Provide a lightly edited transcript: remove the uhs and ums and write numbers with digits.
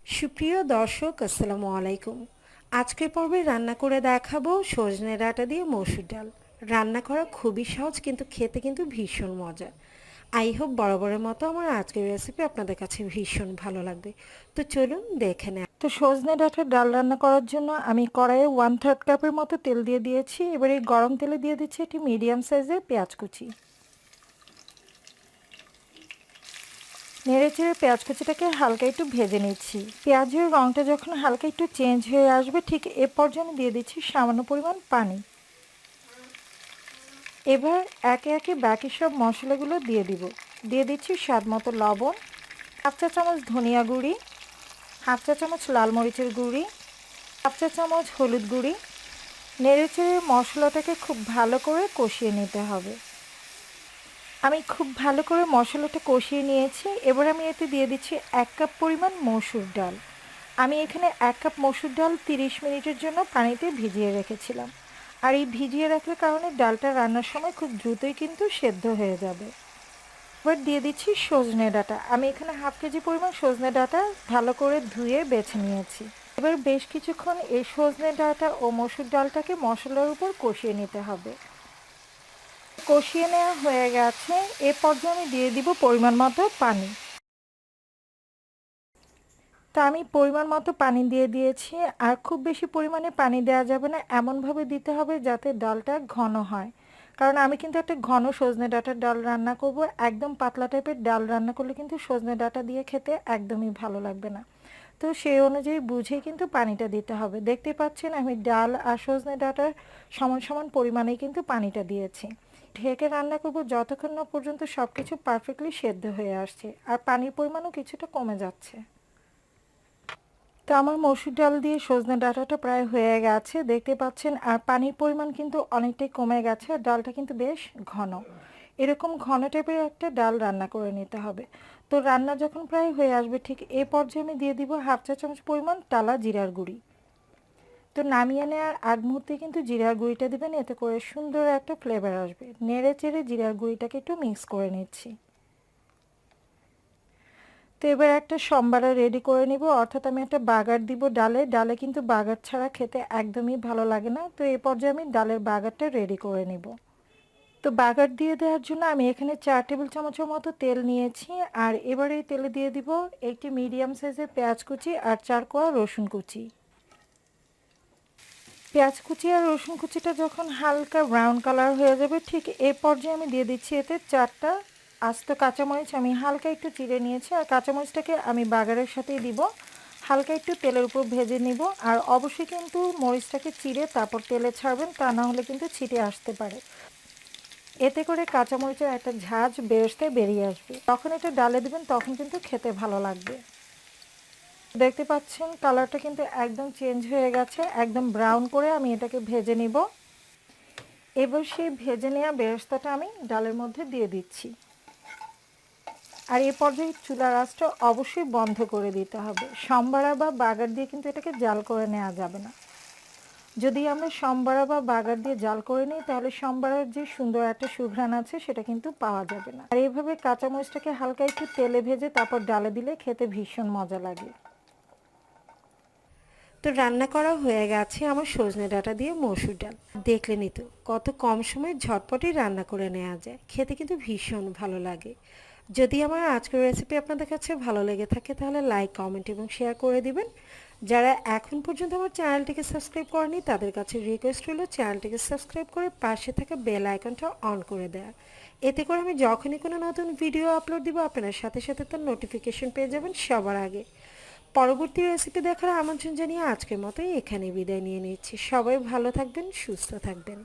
সুপ্রিয় দর্শক, আসসালামু আলাইকুম। আজকের পর্বে রান্না করে দেখাবো সজনে ডাঁটা দিয়ে মসুর ডাল। রান্না করা খুবই সহজ, কিন্তু খেতে কিন্তু ভীষণ মজা। আই হোপ বরাবরের মতো আমার আজকের রেসিপি আপনাদের কাছে ভীষণ ভালো লাগবে। তো চলুন দেখে নেওয়া। তো সজনে ডাঁটার ডাল রান্না করার জন্য আমি কড়াইয়ে 1/3 কাপের মতো তেল দিয়ে দিয়েছি। এবার এই গরম তেলে দিয়ে দিচ্ছি একটি মিডিয়াম সাইজের পেঁয়াজ কুচি। নেড়েচেড়ে পেঁয়াজ কুচিটাকে হালকা একটু ভেজে নিচ্ছি। পেঁয়াজের রঙটা যখন হালকা একটু চেঞ্জ হয়ে আসবে, ঠিক এ পর্যায়ে আমি দিয়ে দিচ্ছি সামান্য পরিমাণ পানি। এবার একে একে বাকি সব মশলাগুলো দিয়ে দিচ্ছি স্বাদ মতো লবণ, 1/2 চা চামচ ধনিয়া গুঁড়ি, 1/2 চা চামচ লাল মরিচের গুঁড়ি, 1/2 চা চামচ হলুদ গুঁড়ি। নেড়েচেড়ে মশলাটাকে খুব ভালো করে কষিয়ে নিতে হবে। আমি খুব ভালো করে মশলাটা কষিয়ে নিয়েছি। এবার আমি এতে দিয়ে দিচ্ছি 1 কাপ পরিমাণ মসুর ডাল। আমি এখানে 1 কাপ মসুর ডাল 30 মিনিটের জন্য পানিতে ভিজিয়ে রেখেছিলাম। আর এই ভিজিয়ে রাখার কারণে ডালটা রান্নার সময় খুব দ্রুতই কিন্তু সেদ্ধ হয়ে যাবে। এবার দিয়ে দিচ্ছি সজনে ডাঁটা। আমি এখানে 1/2 কেজি পরিমাণ সজনে ডাঁটা ভালো করে ধুয়ে বেছে নিয়েছি। এবার বেশ কিছুক্ষণ এই সজনে ডাঁটা ও মসুর ডালটাকে মশলার উপর কষিয়ে নিতে হবে। কষিয়ে নেওয়া হয়ে গেছে। এ পর্যায়ে আমি দিয়ে দিব পরিমাণ মতো পানি। তা আমি পরিমাণ মতো পানি দিয়ে দিয়েছি। আর খুব বেশি পরিমাণে পানি দেওয়া যাবে না, এমনভাবে দিতে হবে যাতে ডালটা ঘন হয়। কারণ আমি কিন্তু একটা ঘন সজনে ডাঁটার ডাল রান্না করব। একদম পাতলা টাইপের ডাল রান্না করলে কিন্তু সজনে ডাঁটা দিয়ে খেতে একদমই ভালো লাগবে না। তো সেই অনুযায়ী বুঝে কিন্তু পানিটা দিতে হবে। দেখতে পাচ্ছেন আমি ডাল আর সজনে ডাঁটার সমান সমান পরিমাণেই কিন্তু পানিটা দিয়েছি। ঢেকে রান্না করব যতক্ষণ না পর্যন্ত সব কিছু পারফেক্টলি সেদ্ধ হয়ে আসছে আর পানির পরিমাণও কিছুটা কমে যাচ্ছে। তো আমার মসুর ডাল দিয়ে সজনে ডাঁটাটা প্রায় হয়ে গেছে, দেখতে পাচ্ছেন। আর পানির পরিমাণ কিন্তু অনেকটাই কমে গেছে আর ডালটা কিন্তু বেশ ঘন। এরকম ঘন টাইপের একটা ডাল রান্না করে নিতে হবে। তো রান্না যখন প্রায় হয়ে আসবে, ঠিক এ পর্যায়ে আমি দিয়ে দিব 1/2 চা চামচ পরিমাণ টালা জিরার গুঁড়ি। তো নামিয়ে নেওয়ার আগ মুহূর্তে কিন্তু জিরার গুঁড়িটা দিবেন, এতে করে সুন্দর একটা ফ্লেভার আসবে। নেড়ে চেড়ে জিরার গুঁড়িটাকে একটু মিক্স করে নিচ্ছি। তো এবার একটা সম্বারা রেডি করে নিব, অর্থাৎ আমি একটা বাগার দিব ডালে। ডালে কিন্তু বাগার ছাড়া খেতে একদমই ভালো লাগে না। তো এই পর্যায়ে আমি ডালের বাগারটা রেডি করে নিব। তো বাগার দিয়ে দেওয়ার জন্য আমি এখানে 4 টেবিল চামচের মতো তেল নিয়েছি। আর এবার এই তেলে দিয়ে দিব একটি মিডিয়াম সাইজের পেঁয়াজ কুচি আর 4 কোয়া রসুন কুচি। পেঁয়াজ কুচি আর রসুন কুচিটা যখন হালকা ব্রাউন কালার হয়ে যাবে, ঠিক এই পর্যায়ে আমি দিয়ে দিচ্ছি এতে 4টা আস্ত কাঁচামরিচ। আমি হালকা একটু চিড়ে নিয়েছি আর কাঁচামরিচটাকে আমি বাগারের সাথেই দিব। হালকা একটু তেলের উপর ভেজে নিব। আর অবশ্যই কিন্তু মরিচটাকে চিড়ে তারপর তেলে ছাড়বেন, তা না হলে কিন্তু ছিটে আসতে পারে। এতে করে কাঁচামরিচের একটা ঝাঁঝ বেরেস্তে বেরিয়ে আসবে। যখন এটা ডালে দিবেন তখন কিন্তু খেতে ভালো লাগবে। দেখতে পাচ্ছেন কালারটা কিন্তু একদম চেঞ্জ হয়ে গেছে। একদম ব্রাউন করে আমি এটাকে ভেজে নিব। এবার সেই ভেজে নেওয়া বেরেস্তাটা আমি ডালের মধ্যে দিয়ে দিচ্ছি। আর এই পর্যায়ে চুলার আঁচটা অবশ্যই বন্ধ করে দিতে হবে। সম্বারা বা বাগার দিয়ে কিন্তু এটাকে জাল করে নেওয়া যাবে না। যদি আমরা সম্বারা বা বাগার দিয়ে জাল করে নিই, তাহলে সম্বারার যে সুন্দর একটা সুঘ্রাণ আছে সেটা কিন্তু পাওয়া যাবে না। আর এইভাবে কাঁচামরিচটাকে হালকা একটু তেলে ভেজে তারপর ডালে দিলে খেতে ভীষণ মজা লাগে। তো রান্না করা হয়ে গেছে আমার সজনে ডাঁটা দিয়ে মসুর ডাল। দেখলেনই তো কত কম সময়ে ঝটপটই রান্না করে নেওয়া যায়। খেতে কিন্তু ভীষণ ভালো লাগে। যদি আমার আজকের রেসিপি আপনাদের কাছে ভালো লেগে থাকে, তাহলে লাইক, কমেন্ট এবং শেয়ার করে দিবেন। যারা এখন পর্যন্ত আমার চ্যানেলটিকে সাবস্ক্রাইব করেনি, তাদের কাছে রিকোয়েস্ট হলো চ্যানেলটিকে সাবস্ক্রাইব করে পাশে থাকা বেল আইকনটা অন করে দেওয়া। এতে করে আমি যখনই কোনো নতুন ভিডিও আপলোড দিব, আপনার সাথে সাথে তার নোটিফিকেশন পেয়ে যাবেন সবার আগে। পরবর্তী রেসিপি দেখার আমন্ত্রণ জানিয়ে আজকের মতোই এখানে বিদায় নিয়ে নিচ্ছি। সবাই ভালো থাকবেন, সুস্থ থাকবেন।